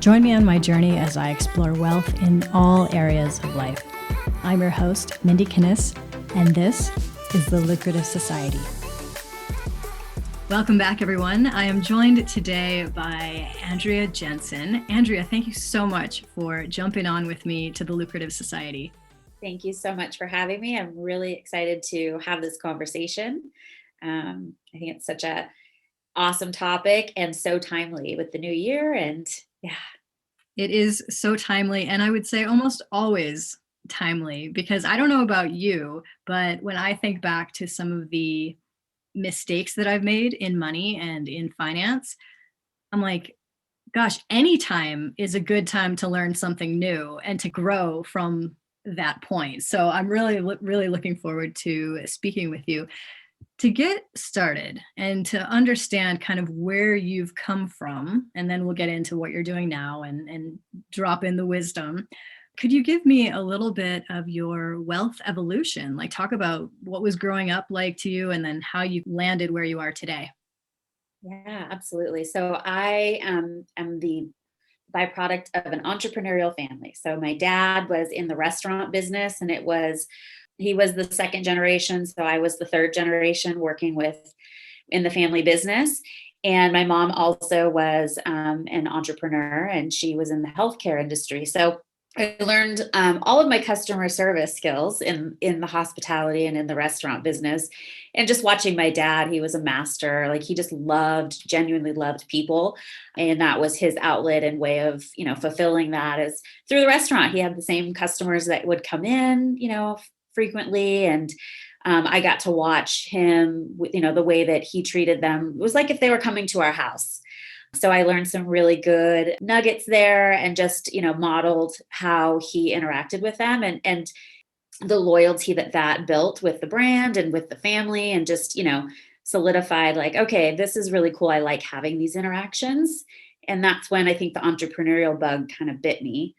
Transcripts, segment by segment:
Join me on my journey as I explore wealth in all areas of life. I'm your host, Mindy Kinnis, and this is The Lucrative Society. Welcome back, everyone. I am joined today by Andrea Jenson. Andrea, thank you so much for jumping on with me to The Lucrative Society. Thank you so much for having me. I'm really excited to have this conversation. I think it's such a awesome topic and so timely with the new year. And yeah. It is so timely, and I would say almost always timely, because I don't know about you, but when I think back to some of the mistakes that I've made in money and in finance, I'm like, gosh, any time is a good time to learn something new and to grow from that point. So I'm really looking forward to speaking with you. To get started and to understand kind of where you've come from, and then we'll get into what you're doing now and drop in the wisdom. Could you give me a little bit of your wealth evolution? Like, talk about what was growing up like to you and then how you landed where you are today. Yeah, absolutely. So I am the byproduct of an entrepreneurial family. So my dad was in the restaurant business, and he was the second generation. So I was the third generation working in the family business. And my mom also was an entrepreneur, and she was in the healthcare industry. So I learned all of my customer service skills in the hospitality and in the restaurant business. And just watching my dad, he was a master. Like, he just genuinely loved people. And that was his outlet and way of, fulfilling that is through the restaurant. He had the same customers that would come in, frequently. And I got to watch him, the way that he treated them. It was like if they were coming to our house. So I learned some really good nuggets there, and just, modeled how he interacted with them, and the loyalty that built with the brand and with the family, and just, solidified like, okay, this is really cool. I like having these interactions. And that's when I think the entrepreneurial bug kind of bit me,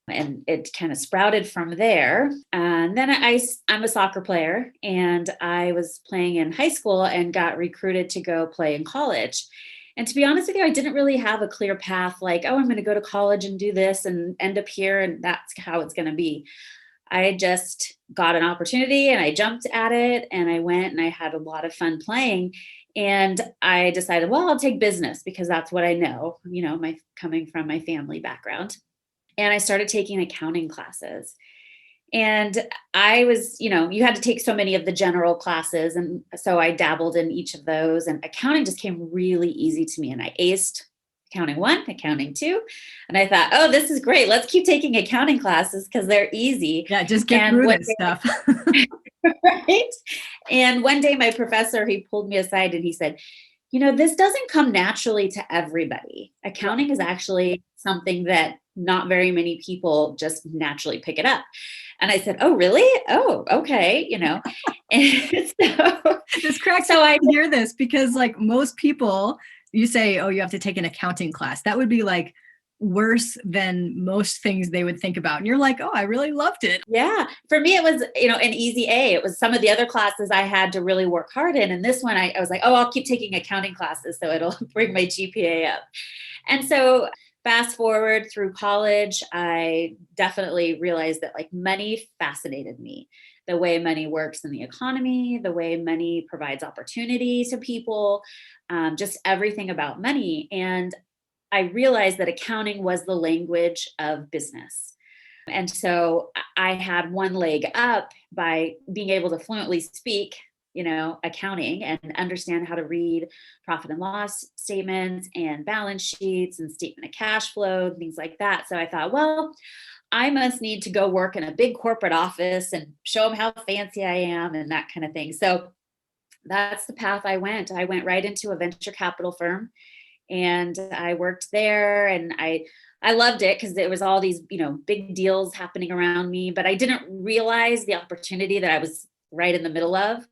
and it kind of sprouted from there. And then I'm a soccer player, and I was playing in high school and got recruited to go play in college. And to be honest with you, I didn't really have a clear path, like, oh, I'm going to go to college and do this and end up here, and that's how it's going to be. I just got an opportunity and I jumped at it, and I went, and I had a lot of fun playing. And I decided, well, I'll take business because that's what I know, coming from my family background. And I started taking accounting classes. And I was, you had to take so many of the general classes. And so I dabbled in each of those, and accounting just came really easy to me. And I aced accounting 1, accounting 2. And I thought, oh, this is great. Let's keep taking accounting classes because they're easy. Yeah, just get through this stuff. Right. And one day my professor, he pulled me aside and he said, this doesn't come naturally to everybody. Accounting is actually something that not very many people just naturally pick it up. And I said, oh, really? Oh, okay. And so this cracks. So I hear this because, like, most people, you say, oh, you have to take an accounting class. That would be like worse than most things they would think about. And you're like, oh, I really loved it. Yeah. For me, it was, an easy A. It was some of the other classes I had to really work hard in. And this one, I was like, oh, I'll keep taking accounting classes, so it'll bring my GPA up. And so fast forward through college, I definitely realized that, like, money fascinated me. The way money works in the economy, the way money provides opportunity to people, just everything about money. And I realized that accounting was the language of business. And so I had one leg up by being able to fluently speak, accounting, and understand how to read profit and loss statements and balance sheets and statement of cash flow, things like that. So I thought, well, I must need to go work in a big corporate office and show them how fancy I am and that kind of thing. So that's the path I went. I went right into a venture capital firm, and I worked there, and I loved it because there was all these, big deals happening around me, but I didn't realize the opportunity that I was right in the middle of.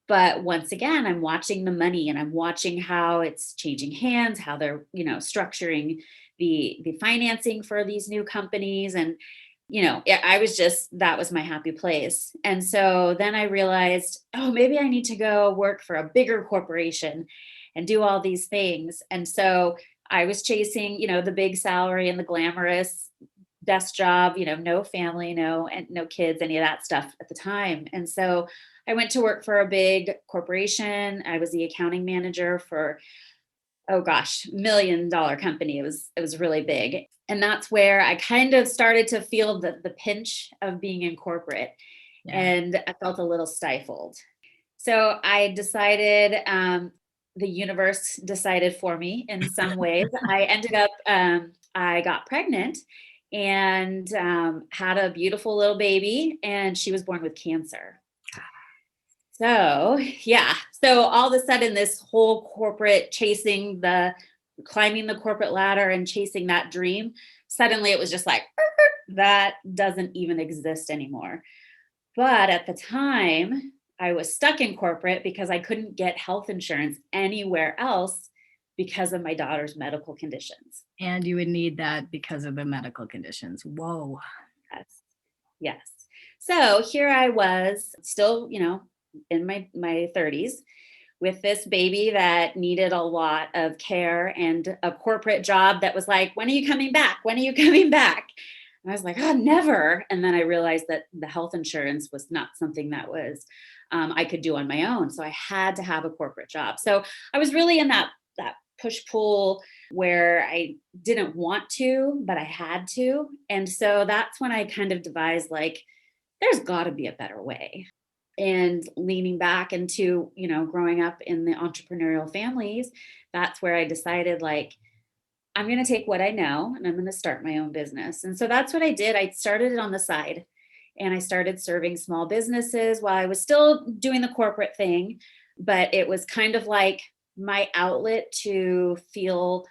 But once again, I'm watching the money, and I'm watching how it's changing hands, how they're, structuring the financing for these new companies. And, that was my happy place. And so then I realized, oh, maybe I need to go work for a bigger corporation and do all these things. And so I was chasing, the big salary and the glamorous desk job, no family, no kids, any of that stuff at the time. And so I went to work for a big corporation. I was the accounting manager for, oh gosh, $1 million company. It was really big. And that's where I kind of started to feel the pinch of being in corporate, Yeah. and I felt a little stifled. So I decided, the universe decided for me in some ways. I ended up, I got pregnant and had a beautiful little baby, and she was born with cancer. So, yeah. So all of a sudden, this whole corporate climbing the corporate ladder and chasing that dream, suddenly it was just like, that doesn't even exist anymore. But at the time, I was stuck in corporate because I couldn't get health insurance anywhere else because of my daughter's medical conditions. And you would need that because of the medical conditions. Whoa. Yes. Yes. So here I was still, in my 30s with this baby that needed a lot of care and a corporate job that was like, when are you coming back? When are you coming back? And I was like, oh, never. And then I realized that the health insurance was not something that was I could do on my own. So I had to have a corporate job. So I was really in that push pull where I didn't want to, but I had to. And so that's when I kind of devised like, there's got to be a better way. And leaning back into, growing up in the entrepreneurial families, that's where I decided like, I'm going to take what I know and I'm going to start my own business. And so that's what I did. I started it on the side and I started serving small businesses while I was still doing the corporate thing. But it was kind of like my outlet to feel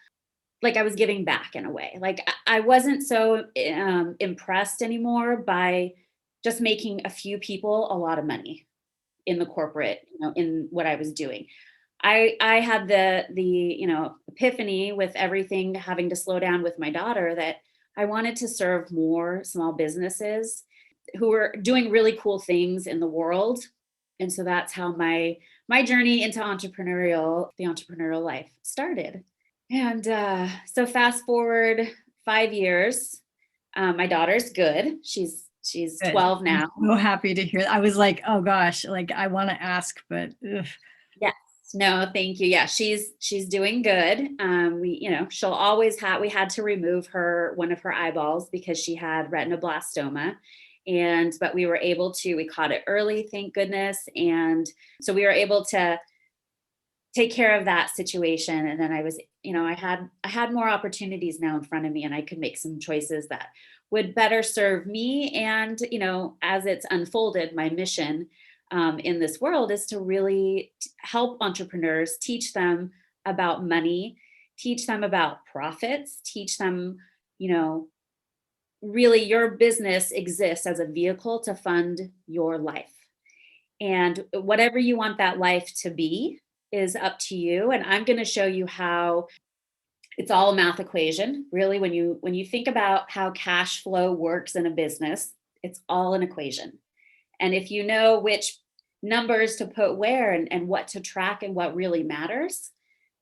like I was giving back in a way. Like I wasn't so impressed anymore by just making a few people a lot of money in the corporate, in what I was doing. I had the epiphany with everything having to slow down with my daughter that I wanted to serve more small businesses who were doing really cool things in the world. And so that's how my journey into the entrepreneurial life started. And so fast forward 5 years, my daughter's good. She's Good. 12 I'm now. so happy to hear. I was like, oh gosh, like I want to ask, but ugh. Yes. No, thank you. Yeah, she's doing good. She'll always have. We had to remove one of her eyeballs because she had retinoblastoma, but we were able to. We caught it early, thank goodness, and so we were able to take care of that situation. And then I had more opportunities now in front of me, and I could make some choices that would better serve me. And as it's unfolded, my mission in this world is to really help entrepreneurs, teach them about money, teach them about profits, teach them, really your business exists as a vehicle to fund your life. And whatever you want that life to be is up to you. And I'm going to show you how it's all a math equation. Really, when you think about how cash flow works in a business, it's all an equation. And if you know which numbers to put where and what to track and what really matters,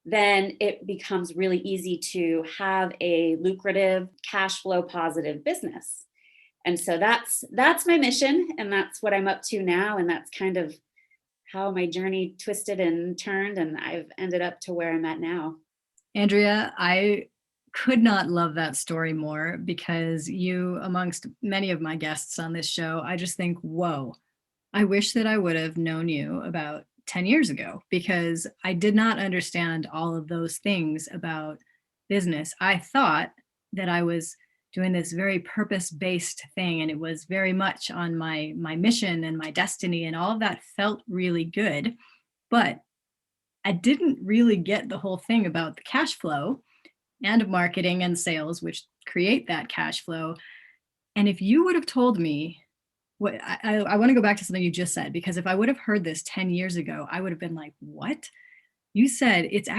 then it becomes really easy to have a lucrative cash flow positive business. And so that's my mission, and that's what I'm up to now, and that's kind of how my journey twisted and turned, and I've ended up to where I'm at now. Andrea, I could not love that story more because you, amongst many of my guests on this show, I just think, whoa, I wish that I would have known you about 10 years ago because I did not understand all of those things about business. I thought that I was doing this very purpose-based thing and it was very much on my mission and my destiny and all of that felt really good, but I didn't really get the whole thing about the cash flow and marketing and sales which create that cash flow. And if you would have told me what I want to go back to something you just said, because if I would have heard this 10 years ago, I would have been like, what? You said it's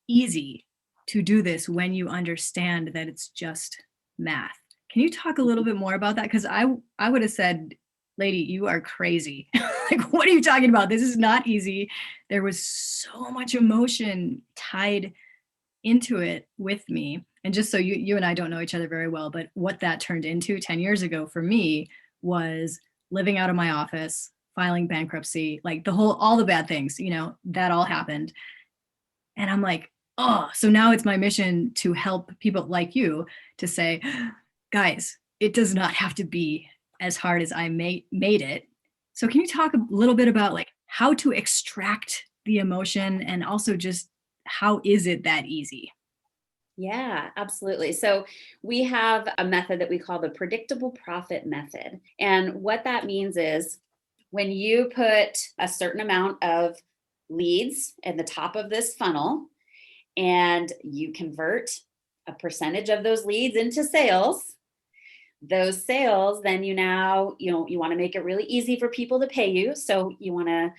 easy to do this when you understand that it's just math. Can you talk a little bit more about that? Because I would have said lady, you are crazy. Like, what are you talking about? This is not easy. There was so much emotion tied into it with me. And just so you and I don't know each other very well, but what that turned into 10 years ago for me was living out of my office, filing bankruptcy, like all the bad things, that all happened. And I'm like, oh, so now it's my mission to help people like you to say, guys, it does not have to be as hard as I made it. So can you talk a little bit about like how to extract the emotion and also just how is it that easy? Yeah, absolutely. So we have a method that we call the predictable profit method. And what that means is when you put a certain amount of leads at the top of this funnel and you convert a percentage of those leads into sales, those sales, then you want to make it really easy for people to pay you. So you want to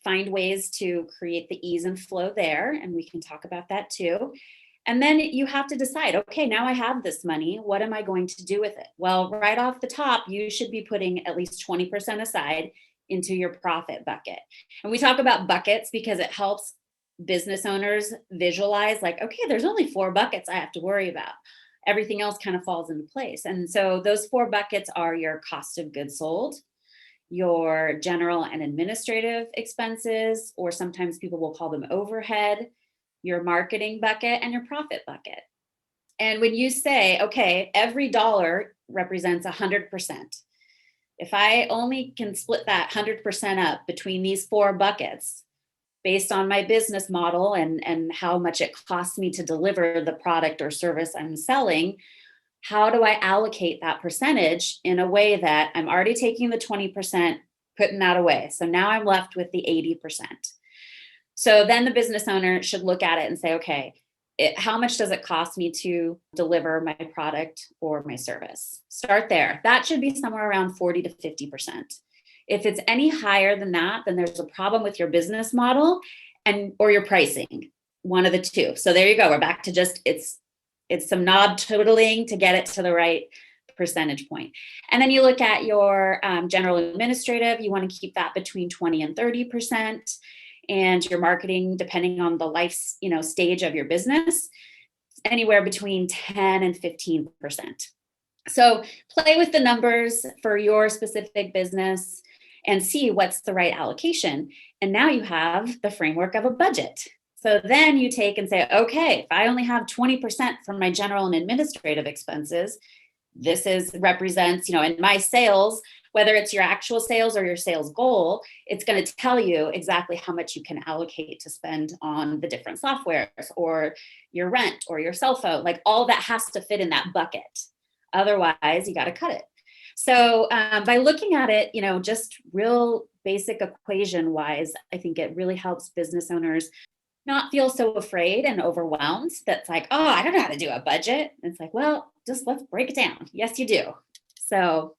find ways to create the ease and flow there. And we can talk about that too. And then you have to decide, okay, now I have this money. What am I going to do with it? Well, right off the top, you should be putting at least 20% aside into your profit bucket. And we talk about buckets because it helps business owners visualize, like, okay, there's only 4 buckets I have to worry about. Everything else kind of falls into place. And so those 4 buckets are your cost of goods sold, your general and administrative expenses, or sometimes people will call them overhead, your marketing bucket, and your profit bucket. And when you say, okay, every dollar represents 100%, if I only can split that 100% up between these 4 buckets based on my business model and how much it costs me to deliver the product or service I'm selling, how do I allocate that percentage in a way that I'm already taking the 20%, putting that away? So now I'm left with the 80%. So then the business owner should look at it and say, okay, how much does it cost me to deliver my product or my service? Start there. That should be somewhere around 40 to 50%. If it's any higher than that, then there's a problem with your business model or your pricing, one of the two. So there you go. We're back to just it's some knob totaling to get it to the right percentage point. And then you look at your general administrative. You want to keep that between 20 and 30%. And your marketing, depending on the life stage of your business, anywhere between 10 and 15%. So play with the numbers for your specific business and see what's the right allocation. And now you have the framework of a budget. So then you take and say, okay, if I only have 20% from my general and administrative expenses, this represents, in my sales, whether it's your actual sales or your sales goal, it's going to tell you exactly how much you can allocate to spend on the different softwares or your rent or your cell phone. Like all that has to fit in that bucket. Otherwise, you got to cut it. So by looking at it, just real basic equation wise, I think it really helps business owners not feel so afraid and overwhelmed. That's like, oh, I don't know how to do a budget. And it's like, well, just let's break it down. Yes, you do. So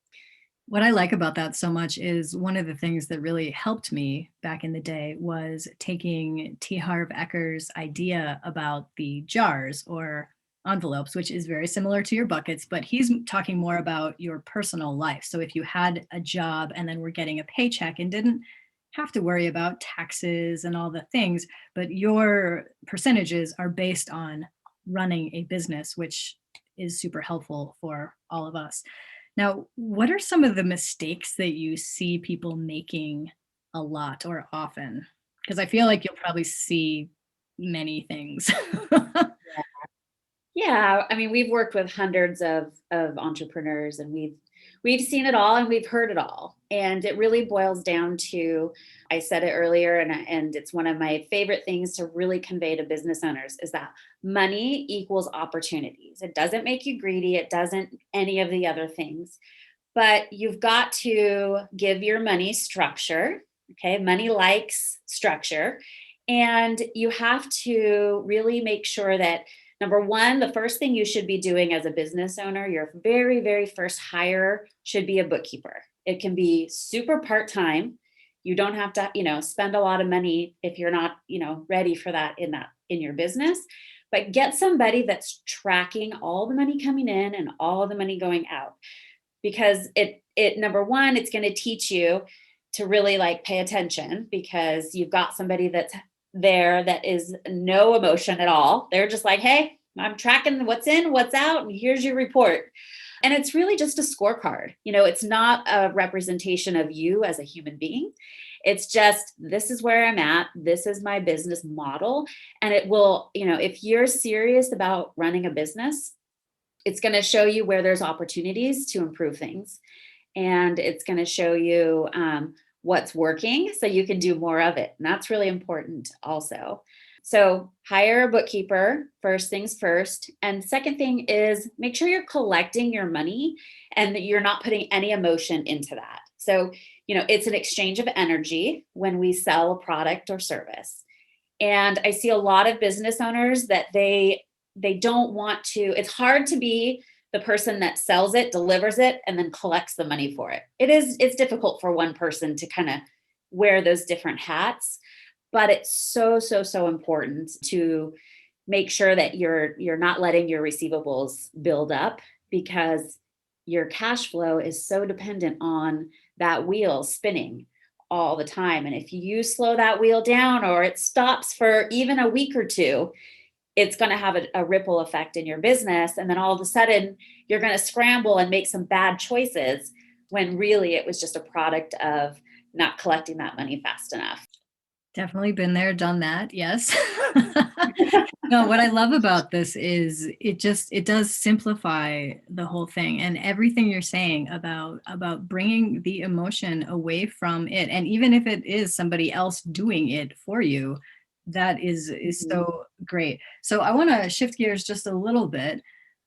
what I like about that so much is one of the things that really helped me back in the day was taking T. Harv Eker's idea about the jars or envelopes, which is very similar to your buckets, but he's talking more about your personal life. So if you had a job and then were getting a paycheck and didn't have to worry about taxes and all the things, but your percentages are based on running a business, which is super helpful for all of us. Now, what are some of the mistakes that you see people making a lot or often? Because I feel like you'll probably see many things. yeah, I mean, we've worked with hundreds of entrepreneurs, and we've seen it all and we've heard it all. And it really boils down to, I said it earlier, and it's one of my favorite things to really convey to business owners is that money equals opportunities. It doesn't make you greedy. It doesn't any of the other things, but you've got to give your money structure. Okay. Money likes structure. And you have to really make sure that number one, the first thing you should be doing as a business owner, your very, very first hire should be a bookkeeper. It can be super part-time. You don't have to, spend a lot of money if you're not, ready for that in your business, but get somebody that's tracking all the money coming in and all the money going out. because it number one, it's going to teach you to really like pay attention, because you've got somebody that's there that is no emotion at all. They're just like, hey, I'm tracking what's in, what's out, and here's your report. And it's really just a scorecard. It's not a representation of you as a human being. It's just, this is where I'm at. This is my business model. And it will, if you're serious about running a business, it's going to show you where there's opportunities to improve things. And it's going to show you what's working so you can do more of it. And that's really important also. So hire a bookkeeper, first things first. And second thing is make sure you're collecting your money and that you're not putting any emotion into that. So, it's an exchange of energy when we sell a product or service. And I see a lot of business owners that they don't want to, it's hard to be the person that sells it, delivers it, and then collects the money for it. It's difficult for one person to kind of wear those different hats, but it's so, so, so important to make sure that you're not letting your receivables build up, because your cash flow is so dependent on that wheel spinning all the time. And if you slow that wheel down or it stops for even a week or two, it's going to have a ripple effect in your business. And then all of a sudden you're going to scramble and make some bad choices when really it was just a product of not collecting that money fast enough. Definitely been there, done that. Yes. No, what I love about this is it does simplify the whole thing, and everything you're saying about bringing the emotion away from it. And even if it is somebody else doing it for you, that is Mhm. so great. So I want to shift gears just a little bit.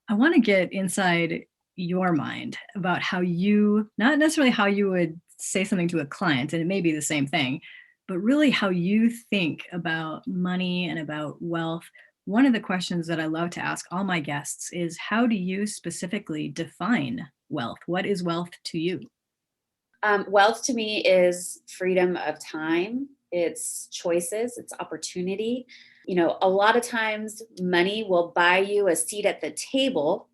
I want to get inside your mind about how you, not necessarily how you would say something to a client, and it may be the same thing, but really how you think about money and about wealth. One of the questions that I love to ask all my guests is, how do you specifically define wealth? What is wealth to you? Wealth to me is freedom of time, it's choices, it's opportunity. A lot of times money will buy you a seat at the table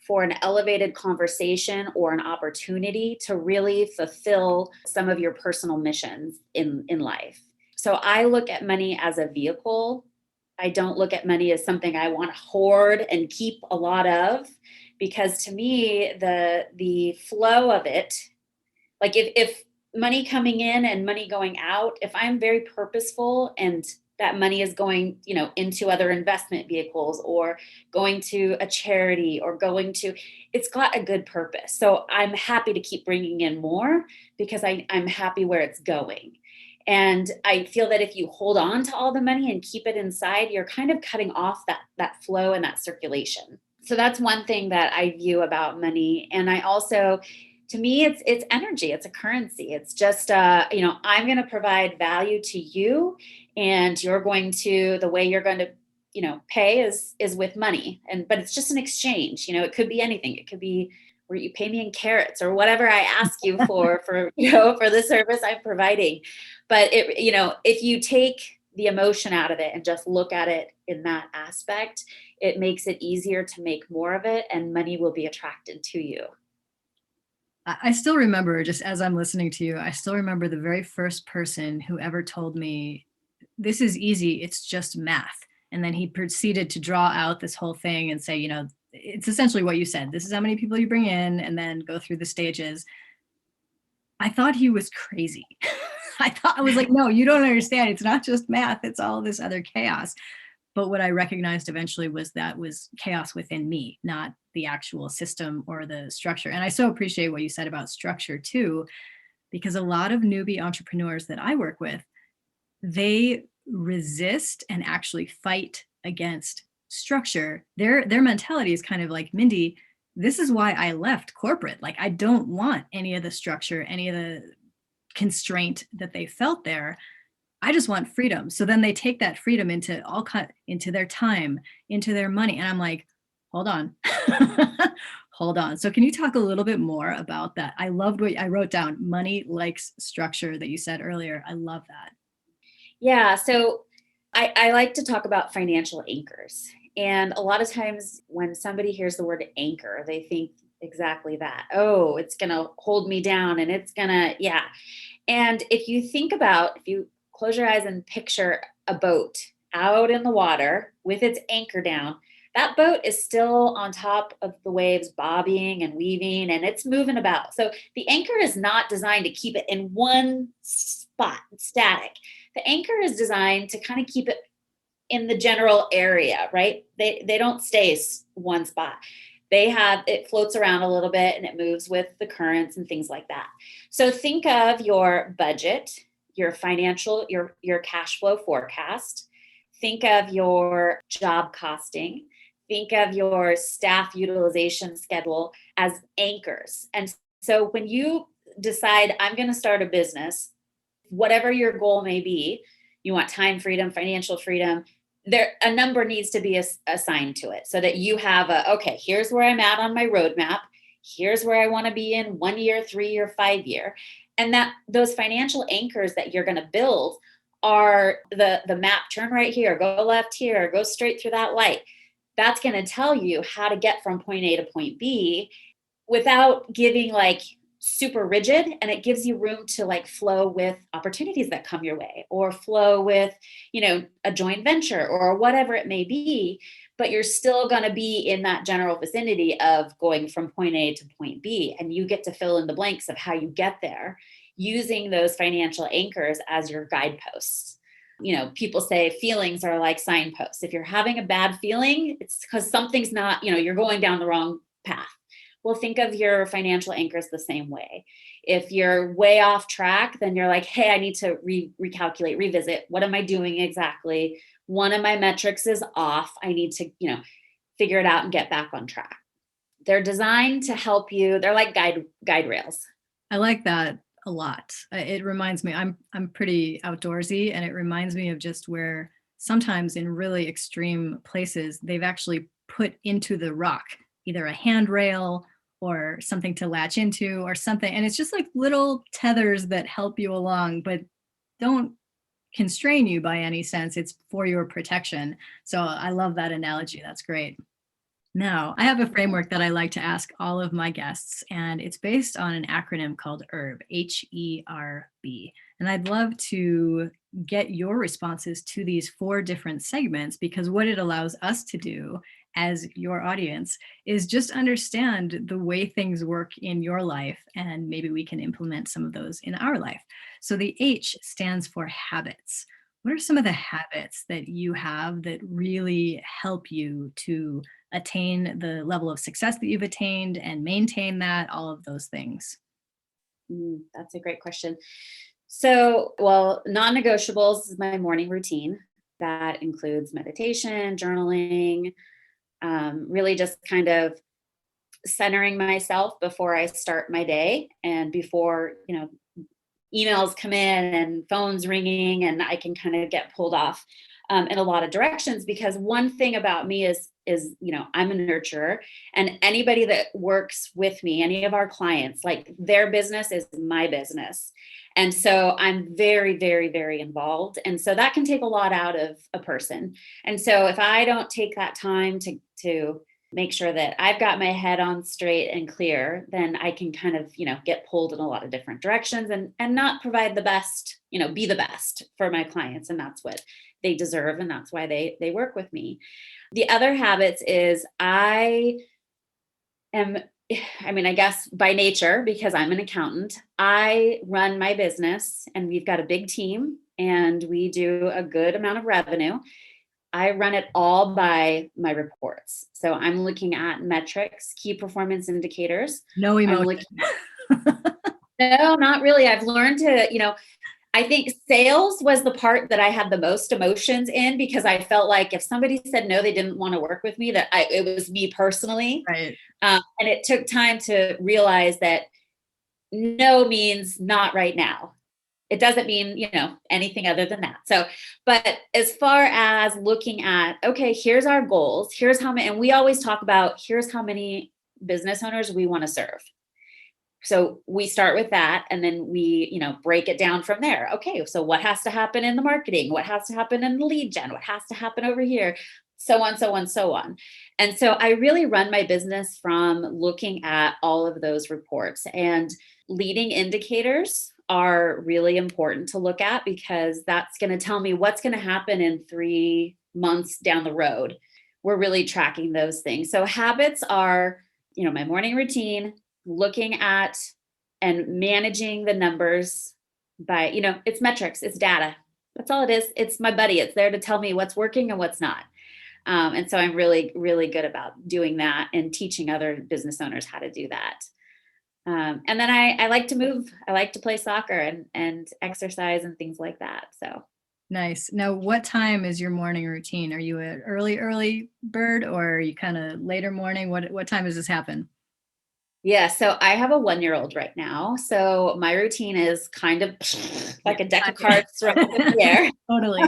for an elevated conversation or an opportunity to really fulfill some of your personal missions in life. So I look at money as a vehicle. I don't look at money as something I want to hoard and keep a lot of, because to me the flow of it, like if money coming in and money going out, if I'm very purposeful and that money is going, into other investment vehicles or going to a charity or it's got a good purpose. So I'm happy to keep bringing in more because I'm happy where it's going. And I feel that if you hold on to all the money and keep it inside, you're kind of cutting off that flow and that circulation. So that's one thing that I view about money. And I also, to me, it's energy, it's a currency. It's just I'm going to provide value to you, and you're going to, the way you're going to pay is with money. But it's just an exchange. It could be anything. It could be where you pay me in carrots or whatever I ask you for for the service I'm providing. But if you take the emotion out of it and just look at it in that aspect, it makes it easier to make more of it, and money will be attracted to you. I still remember, just as I'm listening to you, I still remember the very first person who ever told me, this is easy, it's just math. And then he proceeded to draw out this whole thing and say, it's essentially what you said. This is how many people you bring in, and then go through the stages. I thought he was crazy. I was like, no, you don't understand. It's not just math, it's all this other chaos. But what I recognized eventually was that was chaos within me, not the actual system or the structure. And I so appreciate what you said about structure too, because a lot of newbie entrepreneurs that I work with, they resist and actually fight against structure. Their mentality is kind of like, Mindy, this is why I left corporate. Like, I don't want any of the structure, any of the constraint that they felt there. I just want freedom. So then they take that freedom into their time, into their money. And I'm like, hold on. Hold on. So can you talk a little bit more about that? I loved what I wrote down, money likes structure, that you said earlier. I love that. Yeah. So I like to talk about financial anchors. And a lot of times when somebody hears the word anchor, they think exactly that. Oh, it's going to hold me down and it's going to, yeah. And if you think about, if you close your eyes and picture a boat out in the water with its anchor down, that boat is still on top of the waves, bobbing and weaving, and it's moving about. So the anchor is not designed to keep it in one spot, static. The anchor is designed to kind of keep it in the general area, right? They don't stay one spot. They have, it floats around a little bit and it moves with the currents and things like that. So think of your budget, your financial, your cash flow forecast. Think of your job costing. Think of your staff utilization schedule as anchors. And so when you decide, I'm going to start a business, whatever your goal may be, you want time freedom, financial freedom, there a number needs to be assigned to it so that you have okay, here's where I'm at on my roadmap. Here's where I want to be in 1 year, 3 year, 5 year. And that those financial anchors that you're going to build are the map, turn right here, go left here, go straight through that light. That's going to tell you how to get from point A to point B without giving like super rigid, and it gives you room to like flow with opportunities that come your way or flow with, a joint venture or whatever it may be, but you're still going to be in that general vicinity of going from point A to point B, and you get to fill in the blanks of how you get there using those financial anchors as your guideposts. People say feelings are like signposts. If you're having a bad feeling, it's because something's not, you're going down the wrong path. Well, think of your financial anchors the same way. If you're way off track, then you're like, hey, I need to recalculate, revisit. What am I doing exactly? One of my metrics is off. I need to, figure it out and get back on track. They're designed to help you. They're like guide rails. I like that a lot. It reminds me, I'm pretty outdoorsy, and it reminds me of just where sometimes in really extreme places, they've actually put into the rock either a handrail or something to latch into or something. And it's just like little tethers that help you along, but don't constrain you by any sense. It's for your protection. So I love that analogy. That's great. Now, I have a framework that I like to ask all of my guests, and it's based on an acronym called HERB, HERB. And I'd love to get your responses to these 4 different segments, because what it allows us to do as your audience is just understand the way things work in your life, and maybe we can implement some of those in our life. So the H stands for habits. What are some of the habits that you have that really help you to attain the level of success that you've attained and maintain that, all of those things? That's a great question. So, well, non-negotiables is my morning routine. That includes meditation, journaling, really just kind of centering myself before I start my day and before, emails come in and phones ringing, and I can kind of get pulled off in a lot of directions. Because one thing about me is I'm a nurturer, and anybody that works with me, any of our clients, like their business is my business. And so I'm very, very, very involved. And so that can take a lot out of a person. And so if I don't take that time to make sure that I've got my head on straight and clear, then I can kind of, get pulled in a lot of different directions and not provide the best, be the best for my clients. And that's what they deserve. And that's why they work with me. The other habits is I guess by nature, because I'm an accountant, I run my business and we've got a big team and we do a good amount of revenue. I run it all by my reports. So I'm looking at metrics, key performance indicators. No emotion. No, not really. I've learned to, I think sales was the part that I had the most emotions in, because I felt like if somebody said no, they didn't want to work with me, it was me personally. Right. And it took time to realize that no means not right now. It doesn't mean, anything other than that. So, but as far as looking at, okay, here's our goals, here's how many, and we always talk about, here's how many business owners we want to serve. So we start with that, and then we, break it down from there. Okay, so what has to happen in the marketing? What has to happen in the lead gen? What has to happen over here? so on, so on, so on. And so I really run my business from looking at all of those reports, and leading indicators are really important to look at because that's going to tell me what's going to happen in 3 months down the road. We're really tracking those things. So habits are, my morning routine, looking at and managing the numbers by, it's metrics, it's data. That's all it is. It's my buddy. It's there to tell me what's working and what's not. And so I'm really, really good about doing that and teaching other business owners how to do that. And then I like to move. I like to play soccer and exercise and things like that. So Nice. Now, what time is your morning routine? Are you an early bird, or are you kind of later morning? What time does this happen? yeah, so I have a 1-year-old right now. So my routine is kind of Yeah. like a deck of cards thrown up in the air. Totally.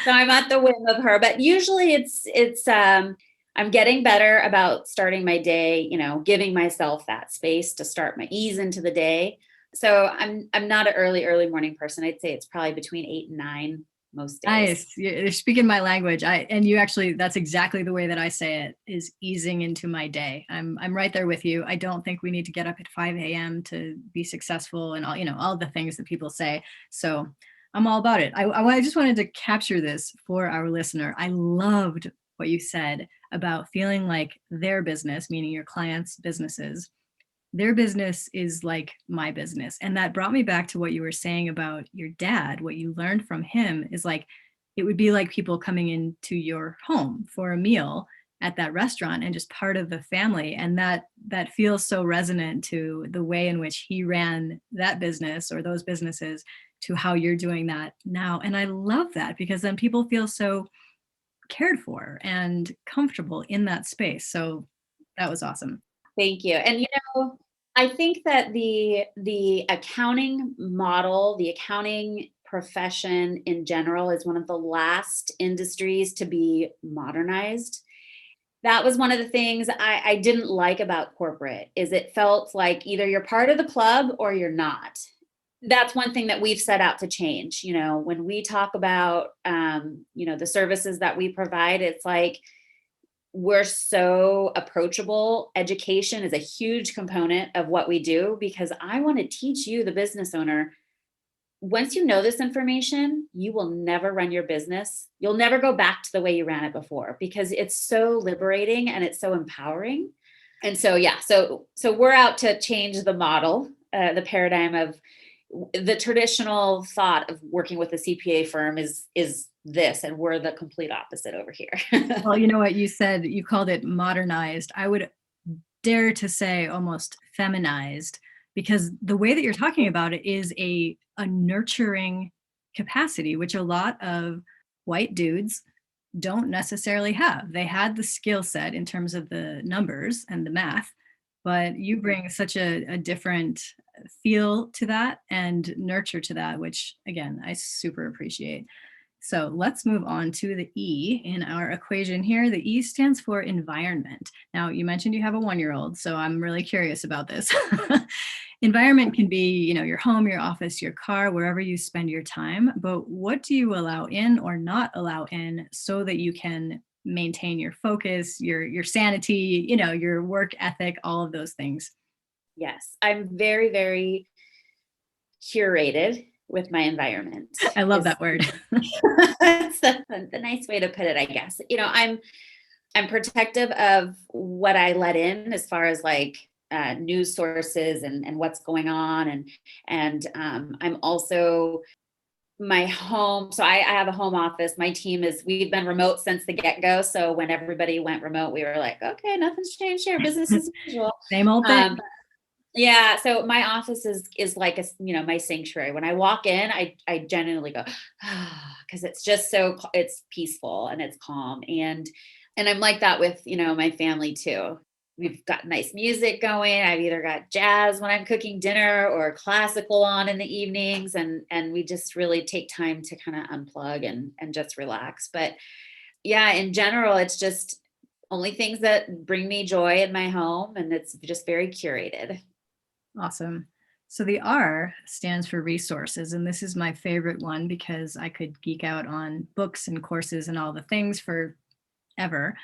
So I'm at the whim of her, but usually I'm getting better about starting my day, giving myself that space to start my ease into the day. So I'm not an early morning person. I'd say it's probably between 8 and 9 most days. Nice. You're speaking my language. And you actually, that's exactly the way that I say it, is easing into my day. I'm right there with you. I don't think we need to get up at 5 a.m. to be successful and all the things that people say. So I'm all about it. I just wanted to capture this for our listener. I loved what you said about feeling like their business, meaning your clients' businesses, their business is like my business. And that brought me back to what you were saying about your dad. What you learned from him is like, it would be like people coming into your home for a meal at that restaurant and just part of the family. And that feels so resonant to the way in which he ran that business or those businesses to how you're doing that now. And I love that because then people feel so cared for and comfortable in that space. So that was awesome. Thank you. And I think that the accounting model, the accounting profession in general is one of the last industries to be modernized. That was one of the things I didn't like about corporate is it felt like either you're part of the club or you're not. That's one thing that we've set out to change. When we talk about, the services that we provide, it's like, we're so approachable. Education is a huge component of what we do because I want to teach you, the business owner, once you know this information, you will never run your business. You'll never go back to the way you ran it before because it's so liberating and it's so empowering. And so, yeah, so we're out to change the model, the paradigm of the traditional thought of working with a CPA firm is this, and we're the complete opposite over here. Well, you know what you said, you called it modernized. I would dare to say almost feminized, because the way that you're talking about it is a nurturing capacity, which a lot of white dudes don't necessarily have. They had the skill set in terms of the numbers and the math, but you bring such a different feel to that and nurture to that, which again, I super appreciate. So let's move on to the E in our equation here. The E stands for environment. Now, you mentioned you have a 1-year-old, so I'm really curious about this. Environment can be, your home, your office, your car, wherever you spend your time. But what do you allow in or not allow in so that you can maintain your focus, your sanity, your work ethic, all of those things? Yes, I'm very, very curated with my environment. I love that word. That's the nice way to put it, I guess. I'm protective of what I let in as far as like news sources and what's going on, and I'm also my home. So I have a home office. My team we've been remote since the get-go. So when everybody went remote, we were like, okay, nothing's changed here. Business as usual. Same old thing. Yeah. So my office is like my sanctuary. When I walk in, I genuinely go, because it's just it's peaceful and it's calm. And I'm like that with, my family too. We've got nice music going. I've either got jazz when I'm cooking dinner or classical on in the evenings. And we just really take time to kind of unplug and just relax. But yeah, in general, it's just only things that bring me joy in my home. And it's just very curated. Awesome. So the R stands for resources. And this is my favorite one because I could geek out on books and courses and all the things for ever.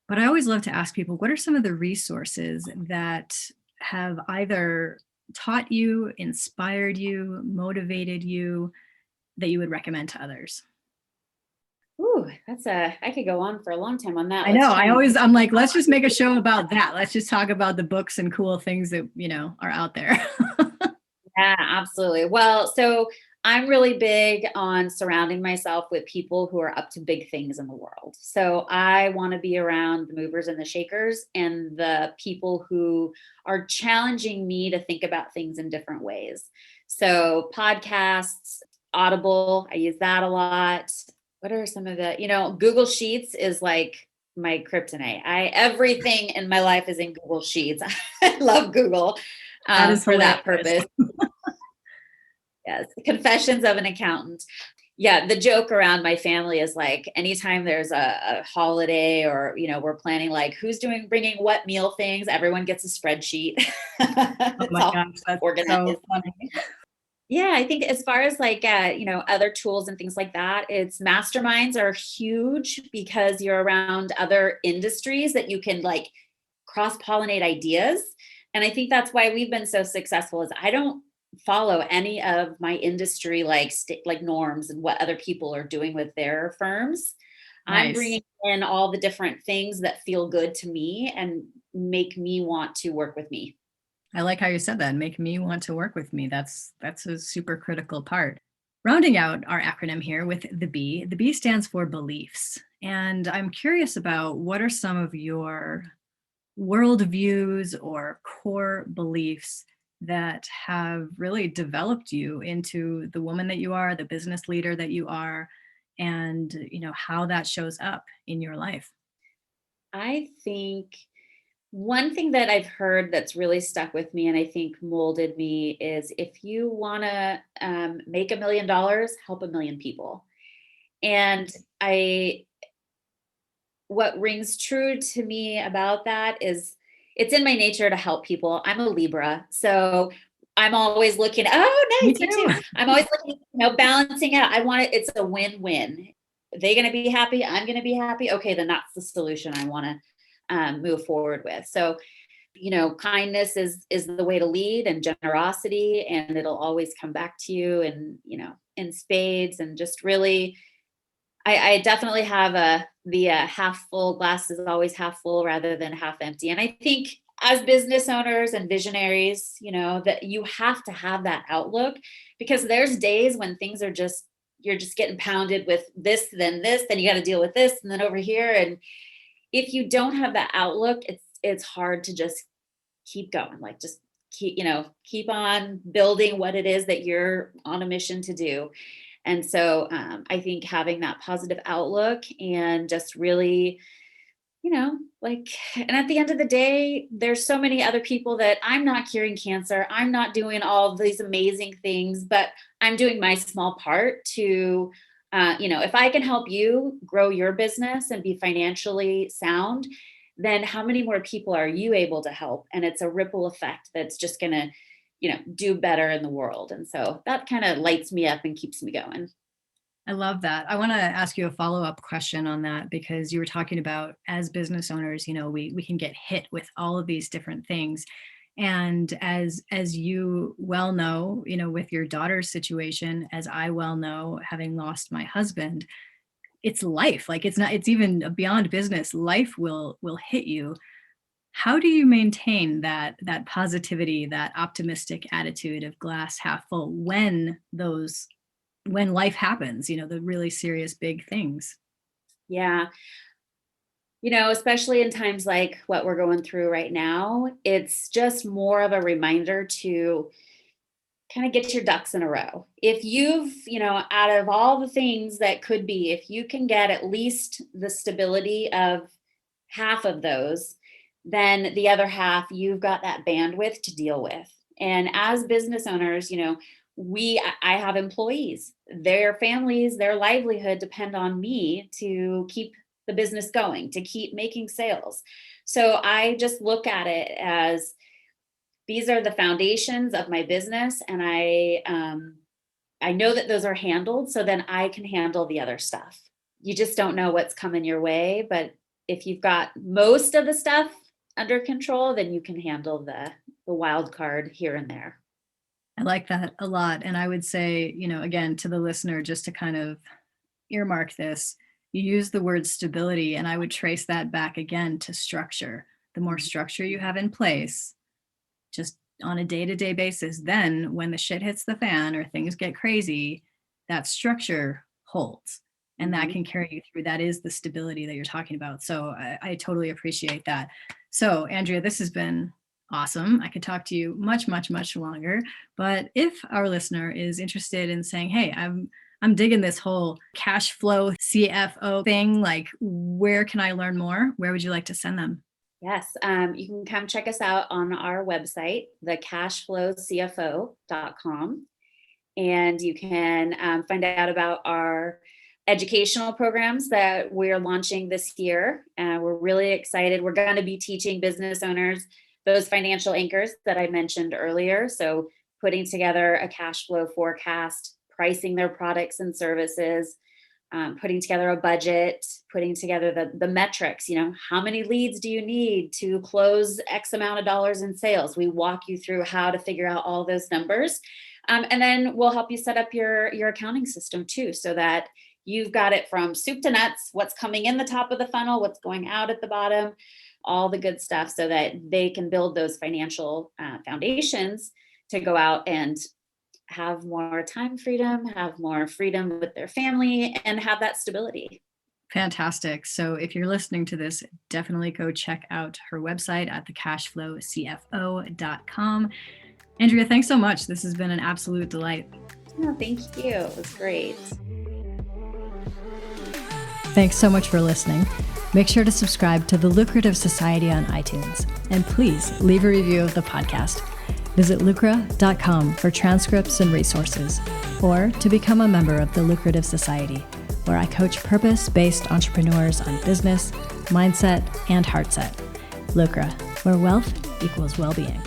But I always love to ask people, what are some of the resources that have either taught you, inspired you, motivated you that you would recommend to others? Ooh, I could go on for a long time on that. I know. Let's try and I'm like, let's just make a show about that. Let's just talk about the books and cool things that, are out there. yeah, absolutely. Well, so I'm really big on surrounding myself with people who are up to big things in the world. So I want to be around the movers and the shakers and the people who are challenging me to think about things in different ways. So podcasts, Audible, I use that a lot. What are some of Google Sheets is like my kryptonite. Everything in my life is in Google Sheets. I love Google That is for that hilarious. purpose. Yes, Confessions of an Accountant. Yeah, the joke around my family is like anytime there's a holiday or we're planning like who's bringing what meal things, everyone gets a spreadsheet. Oh It's my all gosh, that's organized. so funny. Yeah, I think as far as like other tools and things like that, it's masterminds are huge because you're around other industries that you can like cross-pollinate ideas. And I think that's why we've been so successful is I don't follow any of my industry like norms and what other people are doing with their firms. I'm Nice. bringing in all the different things that feel good to me and make me want to work with me. I like how you said that. Make me want to work with me. That's a super critical part. Rounding out our acronym here with the B, the B stands for beliefs. And I'm curious about what are some of your worldviews or core beliefs that have really developed you into the woman that you are, the business leader that you are, and how that shows up in your life. I think one thing that I've heard that's really stuck with me and I think molded me is if you want to make $1 million, help 1 million people. And I, what rings true to me about that is it's in my nature to help people. I'm a Libra. So I'm always looking, oh, Me nice, you too. too. I'm always looking, balancing out. I want it, it's a win win. They going to be happy. I'm going to be happy. Okay, then that's the solution I want to move forward with. So kindness is the way to lead and generosity, and it'll always come back to you and in spades. And just really I definitely have the half full glass is always half full rather than half empty. And I think as business owners and visionaries, that you have to have that outlook because there's days when things are just you're just getting pounded with this, then you got to deal with this, and then over here. And if you don't have that outlook, it's hard to just keep going, like just keep on building what it is that you're on a mission to do. And so I think having that positive outlook and just really like, and at the end of the day, there's so many other people that I'm not curing cancer, I'm not doing all of these amazing things, but I'm doing my small part to if I can help you grow your business and be financially sound, then how many more people are you able to help? And it's a ripple effect that's just going to do better in the world. And so that kind of lights me up and keeps me going. I love that. I want to ask you a follow-up question on that because you were talking about as business owners, we can get hit with all of these different things. And as you well know, with your daughter's situation, as I well know, having lost my husband, it's life. Like it's even beyond business. Life will hit you. How do you maintain that positivity, that optimistic attitude of glass half full when life happens, the really serious big things? Yeah. Especially in times like what we're going through right now, it's just more of a reminder to kind of get your ducks in a row. If you've, out of all the things that could be, if you can get at least the stability of half of those, then the other half, you've got that bandwidth to deal with. And as business owners, I have employees, their families, their livelihood depend on me to keep the business going, to keep making sales. So I just look at it as these are the foundations of my business, and I know that those are handled, so then I can handle the other stuff. You just don't know what's coming your way, but if you've got most of the stuff under control, then you can handle the wild card here and there. I like that a lot. And I would say, again, to the listener, just to kind of earmark this, you use the word stability, and I would trace that back again to structure. The more structure you have in place, just on a day-to-day basis, then when the shit hits the fan or things get crazy, that structure holds. And that can carry you through. That is the stability that you're talking about. So I totally appreciate that. So Andrea, this has been awesome. I could talk to you much, much, much longer. But if our listener is interested in saying, hey, I'm digging this whole cash flow CFO thing, like, where can I learn more? Where would you like to send them? Yes, you can come check us out on our website, thecashflowcfo.com. And you can find out about our educational programs that we're launching this year. We're really excited. We're going to be teaching business owners those financial anchors that I mentioned earlier. So putting together a cash flow forecast, pricing their products and services, putting together a budget, putting together the metrics, how many leads do you need to close X amount of dollars in sales? We walk you through how to figure out all those numbers. And then we'll help you set up your accounting system too, so that you've got it from soup to nuts, what's coming in the top of the funnel, what's going out at the bottom, all the good stuff, so that they can build those financial foundations to go out and have more time freedom, have more freedom with their family, and have that stability. Fantastic. So if you're listening to this, definitely go check out her website at thecashflowcfo.com. Andrea, thanks so much. This has been an absolute delight. Oh, thank you. It was great. Thanks so much for listening. Make sure to subscribe to The Lucrative Society on iTunes, and please leave a review of the podcast. Visit lucra.com for transcripts and resources, or to become a member of The Lucrative Society, where I coach purpose-based entrepreneurs on business, mindset, and heart set. Lucra, where wealth equals well-being.